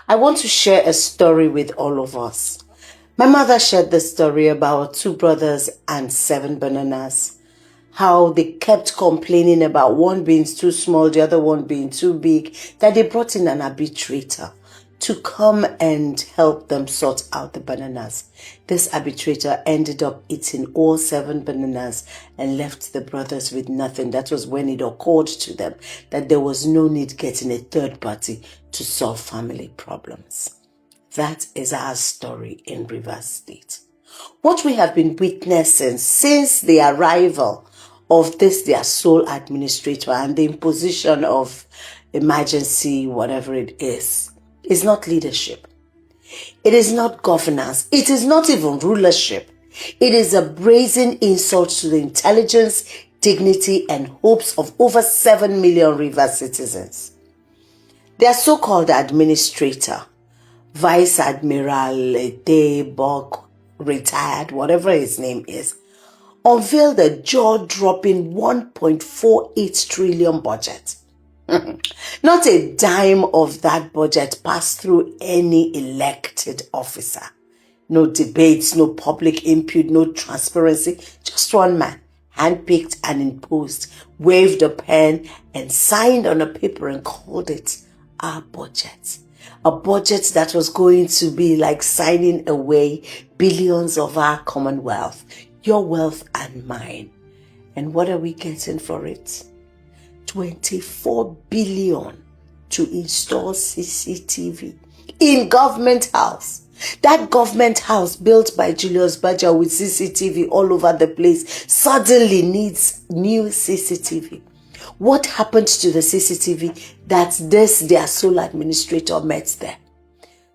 I want to share a story with all of us. My mother shared the story about two brothers and 7 bananas. How they kept complaining about one being too small, the other one being too big, that they brought in an arbitrator to come and help them sort out the bananas. This arbitrator ended up eating all 7 bananas and left the brothers with nothing. That was when it occurred to them that there was no need getting a third party to solve family problems. That is our story in Rivers State. What we have been witnessing since the arrival of their sole administrator and the imposition of emergency, whatever it is not leadership. It is not governance. It is not even rulership. It is a brazen insult to the intelligence, dignity, and hopes of over 7 million Rivers citizens. Their so-called administrator, Vice Admiral Debok, retired, whatever his name is, unveiled a jaw-dropping 1.48 trillion budget. Not a dime of that budget passed through any elected officer. No debates, no public input, no transparency. Just one man, handpicked and imposed, waved a pen and signed on a paper and called it our budget. A budget that was going to be like signing away billions of our common wealth, your wealth and mine. And what are we getting for it? 24 billion to install CCTV in government house. That government house built by Julius Berger with CCTV all over the place suddenly needs new CCTV. What happened to the CCTV that their sole administrator met there?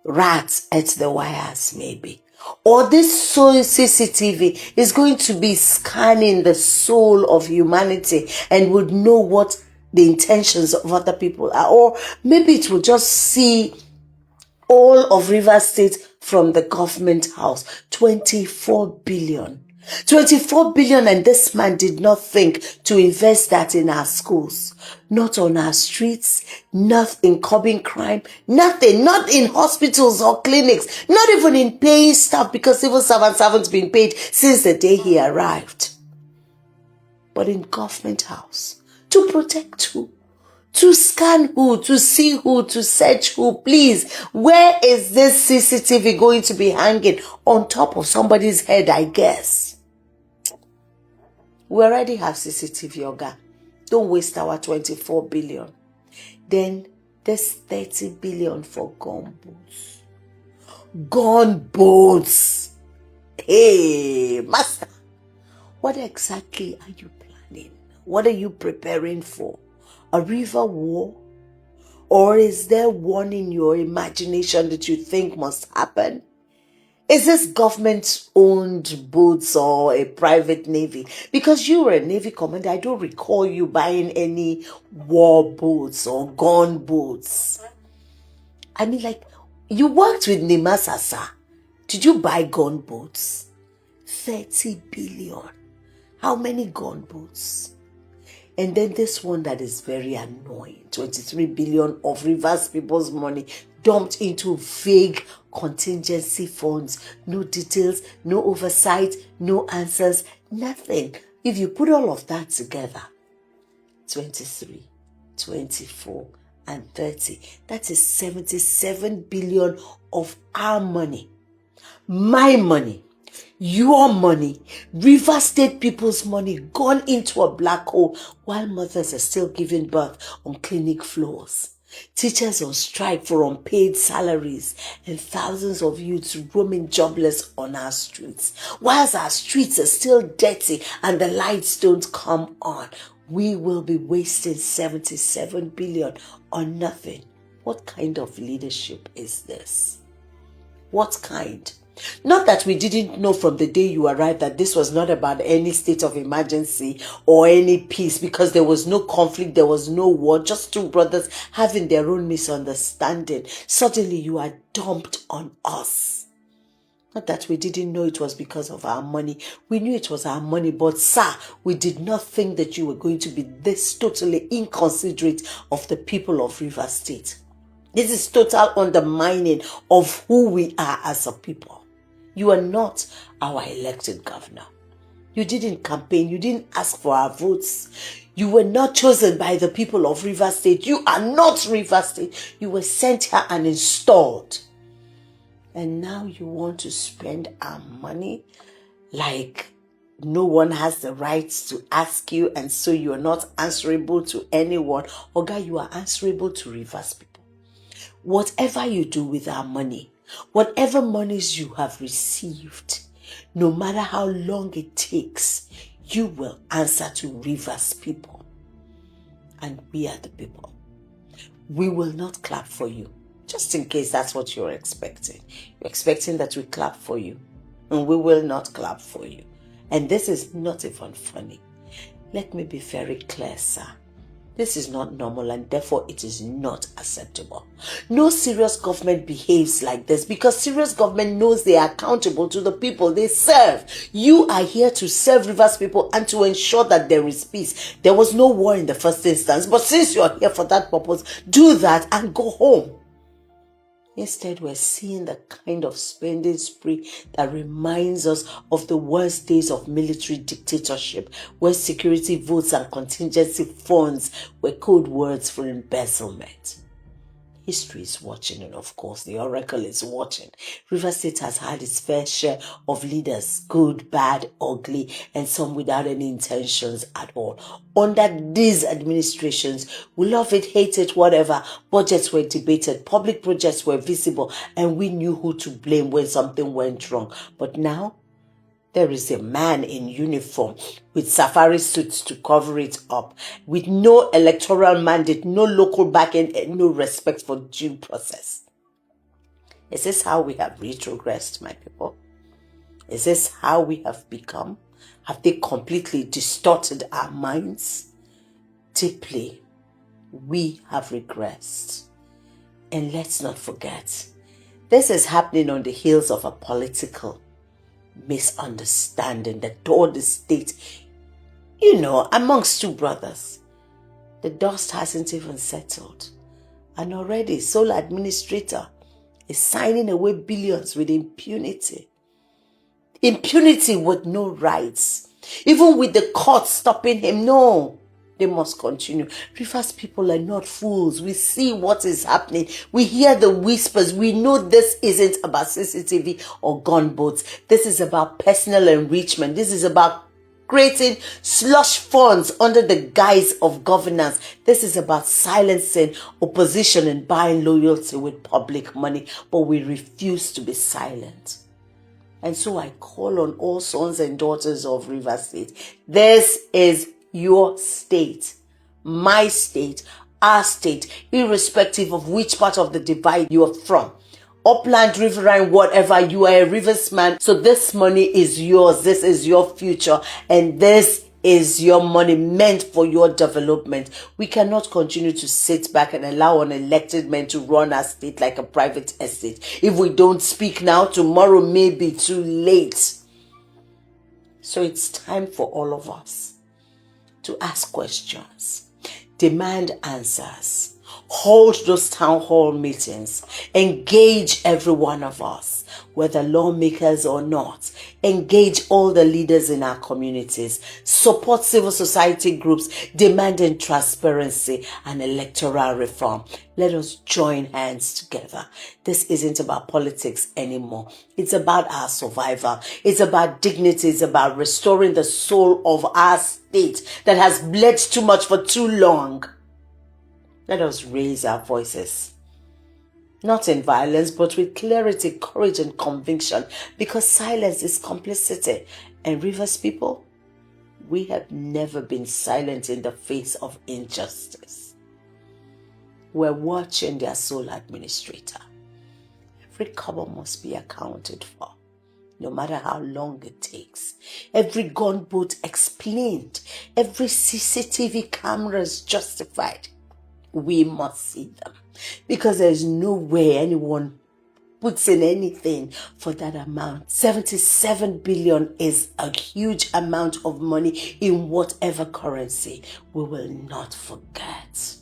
Rats at the wires, maybe. Or this soul CCTV is going to be scanning the soul of humanity and would know what the intentions of other people are. Or maybe it will just see all of Rivers State from the government house. 24 billion. 24 billion, and this man did not think to invest that in our schools, not on our streets, not in curbing crime, nothing, not in hospitals or clinics, not even in paying staff, because civil servants haven't been paid since the day he arrived. But in government house, to protect who? To scan who? To see who? To search who? Please, where is this CCTV going to be hanging? On top of somebody's head, I guess. We already have CCTV, Oga. Don't waste our 24 billion. Then there's 30 billion for gun boats. Gun boats. Hey, master. What exactly are you planning? What are you preparing for? A river war? Or is there one in your imagination that you think must happen? Is this government-owned boats or a private navy? Because you were a navy commander, I don't recall you buying any war boats or gun boats. I mean, like, you worked with Nimasasa. Did you buy gun boats? 30 billion. How many gun boats? And then this one that is very annoying, 23 billion of Rivers people's money dumped into vague contingency funds. No details, no oversight, no answers, nothing. If you put all of that together, 23, 24, and 30, that is 77 billion of our money. My money. Your money, Rivers State people's money, gone into a black hole while mothers are still giving birth on clinic floors. Teachers on strike for unpaid salaries and thousands of youths roaming jobless on our streets. Whilst our streets are still dirty and the lights don't come on, we will be wasting 77 billion on nothing. What kind of leadership is this? What kind? Not that we didn't know from the day you arrived that this was not about any state of emergency or any peace, because there was no conflict, there was no war, just two brothers having their own misunderstanding. Suddenly you are dumped on us. Not that we didn't know it was because of our money. We knew it was our money, but sir, we did not think that you were going to be this totally inconsiderate of the people of Rivers State. This is total undermining of who we are as a people. You are not our elected governor. You didn't campaign. You didn't ask for our votes. You were not chosen by the people of Rivers State. You are not Rivers State. You were sent here and installed. And now you want to spend our money like no one has the right to ask you, and so you are not answerable to anyone. Oga, you are answerable to Rivers people. Whatever you do with our money, whatever monies you have received, no matter how long it takes, you will answer to Rivers people. And we are the people. We will not clap for you, just in case that's what you're expecting. You're expecting that we clap for you, and we will not clap for you. And this is not even funny. Let me be very clear, sir. This is not normal, and therefore it is not acceptable. No serious government behaves like this, because serious government knows they are accountable to the people they serve. You are here to serve Rivers people and to ensure that there is peace. There was no war in the first instance, but since you are here for that purpose, do that and go home. Instead, we're seeing the kind of spending spree that reminds us of the worst days of military dictatorship, where security votes and contingency funds were code words for embezzlement. History is watching, and of course, the Oracle is watching. Rivers State has had its fair share of leaders, good, bad, ugly, and some without any intentions at all. Under these administrations, we love it, hate it, whatever, budgets were debated, public projects were visible, and we knew who to blame when something went wrong. But now, there is a man in uniform with safari suits to cover it up, with no electoral mandate, no local backing, and no respect for due process. Is this how we have retrogressed, my people? Is this how we have become? Have they completely distorted our minds? Deeply, we have regressed. And let's not forget, this is happening on the heels of a political misunderstanding that tore the state, amongst two brothers. The dust hasn't even settled, and already sole administrator is signing away billions with impunity with no rights, even with the court stopping him. No, they must continue. Rivers people are not fools. We see what is happening. We hear the whispers. We know this isn't about CCTV or gunboats. This is about personal enrichment. This is about creating slush funds under the guise of governance. This is about silencing opposition and buying loyalty with public money. But we refuse to be silent. And so I call on all sons and daughters of Rivers State. This is your state, my state, our state, irrespective of which part of the divide you are from. Upland, riverine, whatever, you are a Rivers man. So this money is yours. This is your future. And this is your money meant for your development. We cannot continue to sit back and allow unelected men to run our state like a private estate. If we don't speak now, tomorrow may be too late. So it's time for all of us to ask questions, demand answers, hold those town hall meetings, engage every one of us, whether lawmakers or not, engage all the leaders in our communities, support civil society groups demanding transparency and electoral reform. Let us join hands together. This isn't about politics anymore. It's about our survival. It's about dignity. It's about restoring the soul of our state that has bled too much for too long. Let us raise our voices, not in violence, but with clarity, courage, and conviction, because silence is complicity. And Rivers people, we have never been silent in the face of injustice. We're watching their sole administrator. Every cover must be accounted for, no matter how long it takes. Every gunboat explained, every CCTV cameras justified. We must see them, because there is no way anyone puts in anything for that amount. 77 billion is a huge amount of money in whatever currency. We will not forget.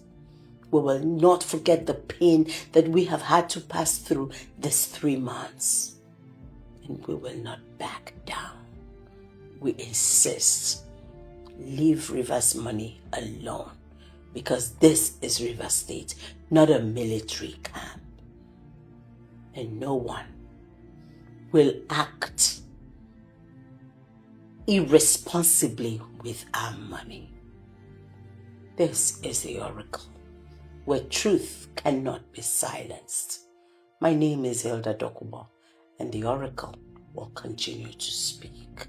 We will not forget the pain that we have had to pass through these 3 months. And we will not back down. We insist, leave Rivers money alone, because this is River State, not a military camp. And no one will act irresponsibly with our money. This is the Oracle, where truth cannot be silenced. My name is Hilda Dokubo, and the Oracle will continue to speak.